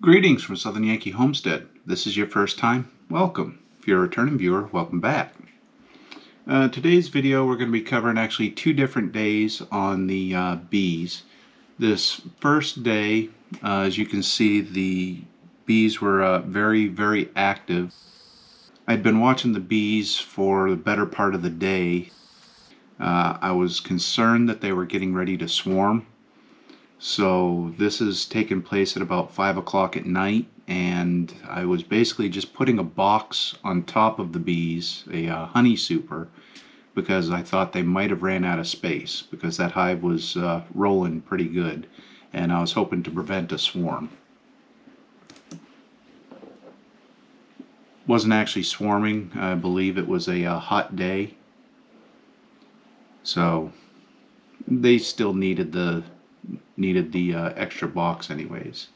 Greetings from Southern Yankee Homestead. This is your first time? Welcome. If you're a returning viewer, welcome back. Today's video we're going to be covering actually two different days on the bees. This first day, as you can see, the bees were very active. I'd been watching the bees for the better part of the day. I was concerned that they were getting ready to swarm. So this is taking place at about 5 o'clock at night, and I was basically just putting a box on top of the bees, a honey super, because I thought they might have ran out of space because that hive was rolling pretty good, and I was hoping to prevent a swarm. Wasn't actually swarming. I believe it was a hot day, so they still needed the extra box anyways.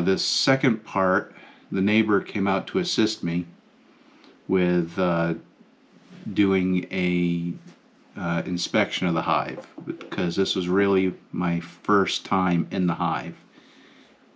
The second part, the neighbor came out to assist me with doing a inspection of the hive, because this was really my first time in the hive,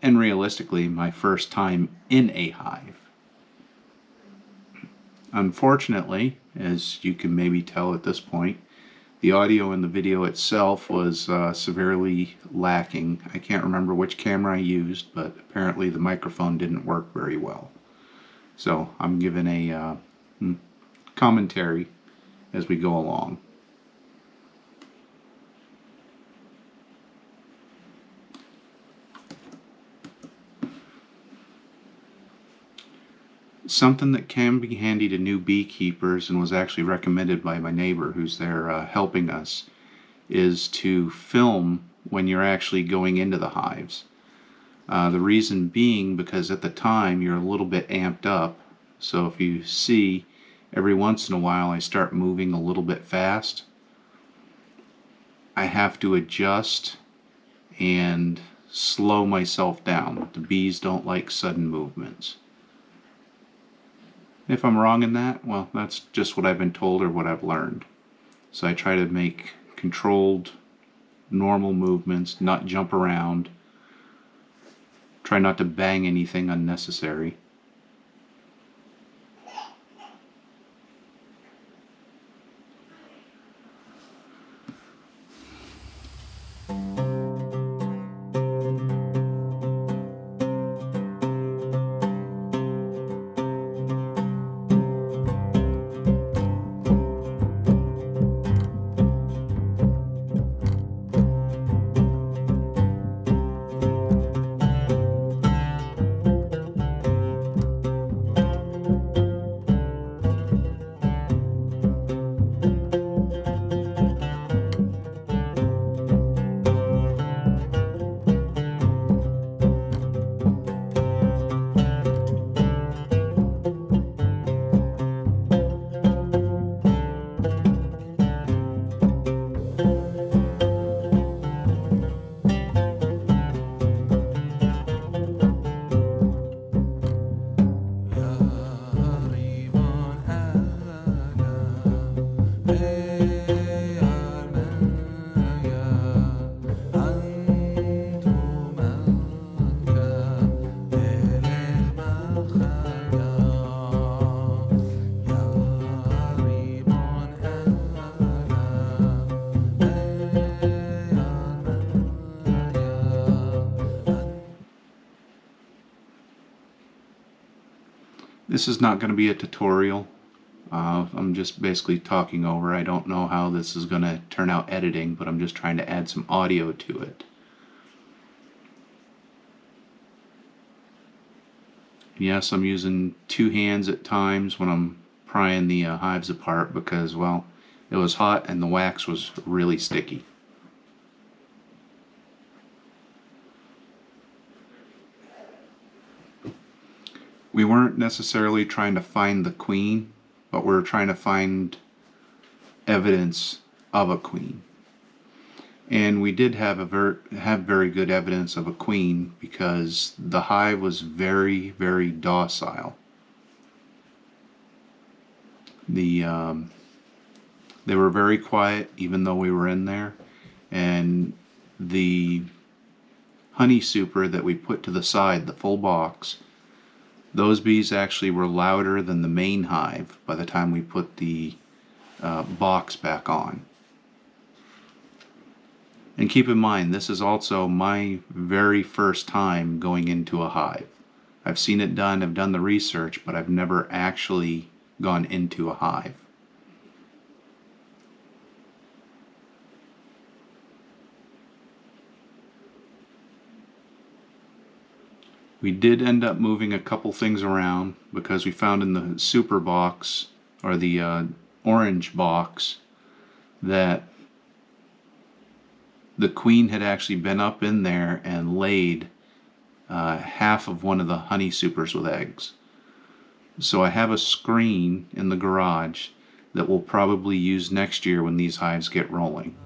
and realistically my first time in a hive. Unfortunately, as you can maybe tell at this point, the audio in the video itself was severely lacking. I can't remember which camera I used, but apparently the microphone didn't work very well. So I'm giving a commentary as we go along. Something that can be handy to new beekeepers, and was actually recommended by my neighbor who's there helping us, is to film when you're actually going into the hives. The reason being because at the time you're a little bit amped up, so if you see every once in a while I start moving a little bit fast, I have to adjust and slow myself down. The bees don't like sudden movements. If I'm wrong in that, well, that's just what I've been told or what I've learned. So I try to make controlled, normal movements, not jump around. Try not to bang anything unnecessary. This is not going to be a tutorial. I'm just basically talking over. I don't know how this is going to turn out editing, but I'm just trying to add some audio to it. Yes, I'm using two hands at times when I'm prying the hives apart because, well, it was hot and the wax was really sticky. We weren't necessarily trying to find the queen, but we're trying to find evidence of a queen. And we did have very good evidence of a queen because the hive was very, very docile. They were very quiet even though we were in there, and the honey super that we put to the side, the full box, those bees actually were louder than the main hive by the time we put the box back on. And keep in mind, this is also my very first time going into a hive. I've seen it done, I've done the research, but I've never actually gone into a hive. We did end up moving a couple things around because we found in the super box, or the orange box, that the queen had actually been up in there and laid half of one of the honey supers with eggs. So I have a screen in the garage that we'll probably use next year when these hives get rolling.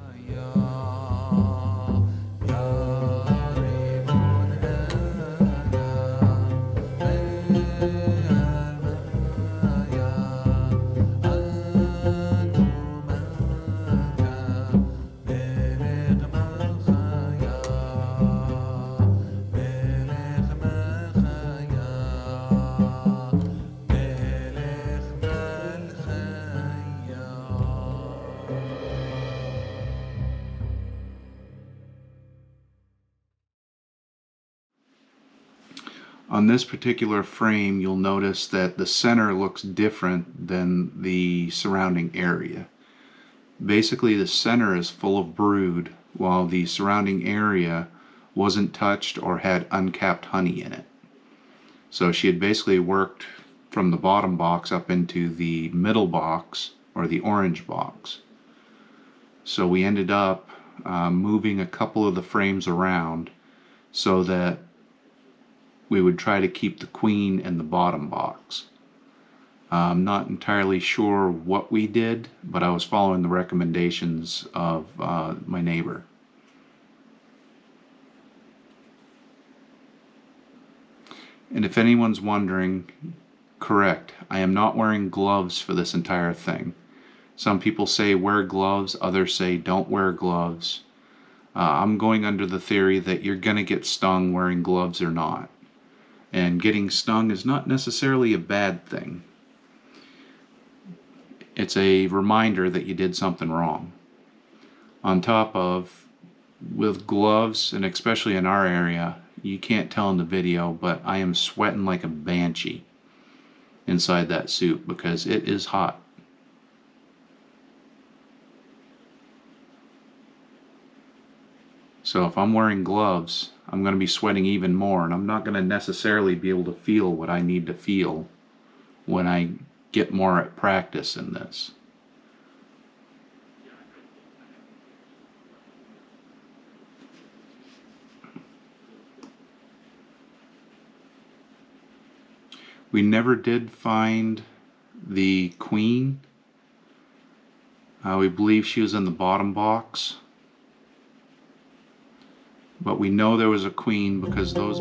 On this particular frame, you'll notice that the center looks different than the surrounding area. Basically, the center is full of brood, while the surrounding area wasn't touched or had uncapped honey in it. So she had basically worked from the bottom box up into the middle box, or the orange box. So we ended up moving a couple of the frames around so that we would try to keep the queen in the bottom box. I'm not entirely sure what we did, but I was following the recommendations of my neighbor. And if anyone's wondering, correct, I am not wearing gloves for this entire thing. Some people say wear gloves, others say don't wear gloves. I'm going under the theory that you're going to get stung wearing gloves or not. And getting stung is not necessarily a bad thing. It's a reminder that you did something wrong. On top of, with gloves, and especially in our area, you can't tell in the video, but I am sweating like a banshee inside that suit because it is hot. So if I'm wearing gloves, I'm going to be sweating even more, and I'm not going to necessarily be able to feel what I need to feel when I get more at practice in this. We never did find the queen. We believe she was in the bottom box. But we know there was a queen because those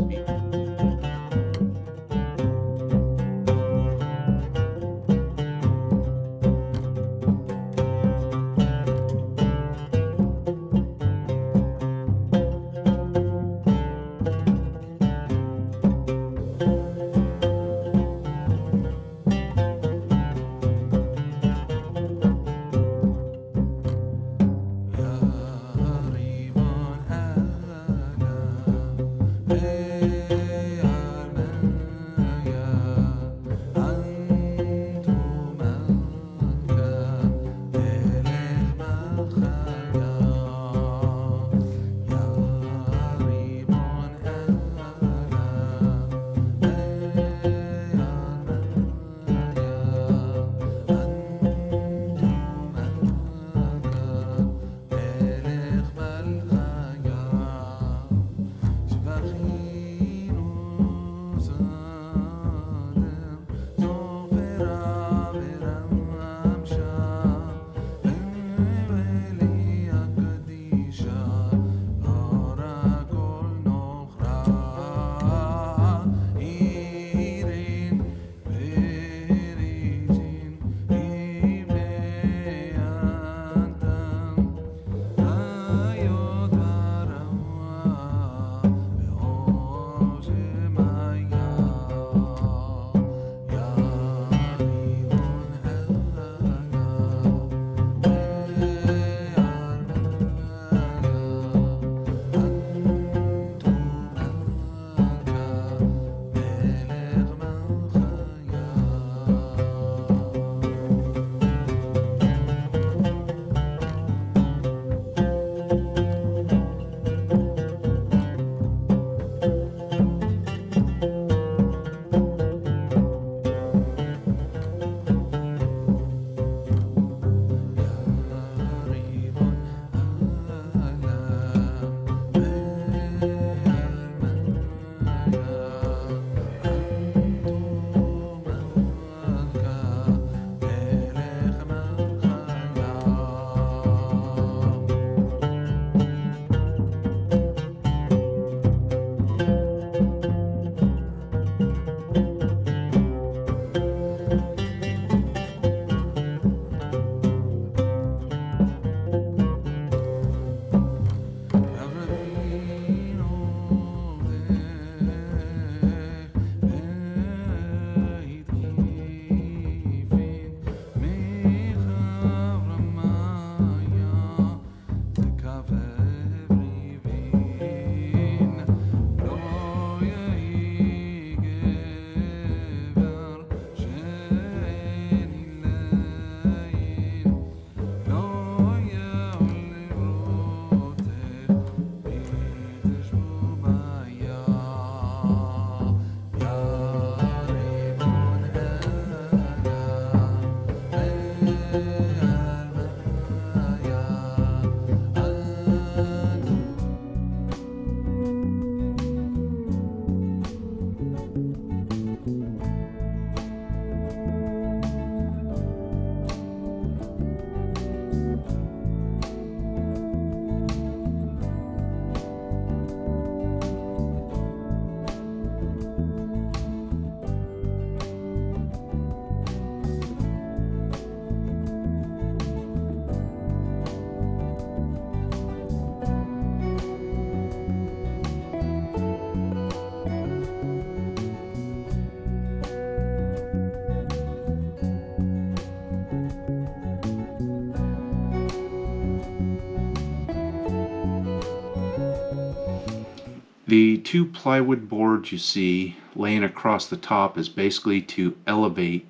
The 2 plywood boards you see laying across the top is basically to elevate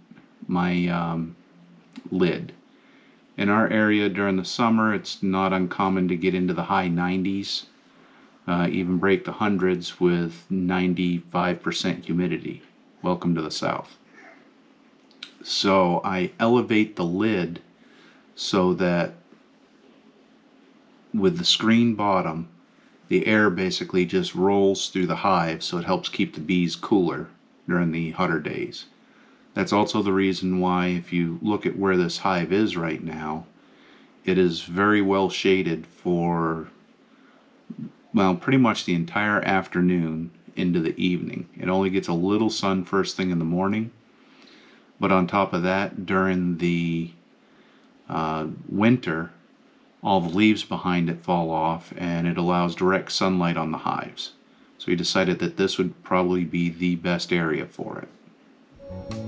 my lid. In our area during the summer, it's not uncommon to get into the high 90s, even break the hundreds with 95% humidity. Welcome to the South. So I elevate the lid so that with the screen bottom, the air basically just rolls through the hive, so it helps keep the bees cooler during the hotter days. That's also the reason why, if you look at where this hive is right now, it is very well shaded for, well, pretty much the entire afternoon into the evening. It only gets a little sun first thing in the morning, but on top of that, during the winter, all the leaves behind it fall off and it allows direct sunlight on the hives. So we decided that this would probably be the best area for it.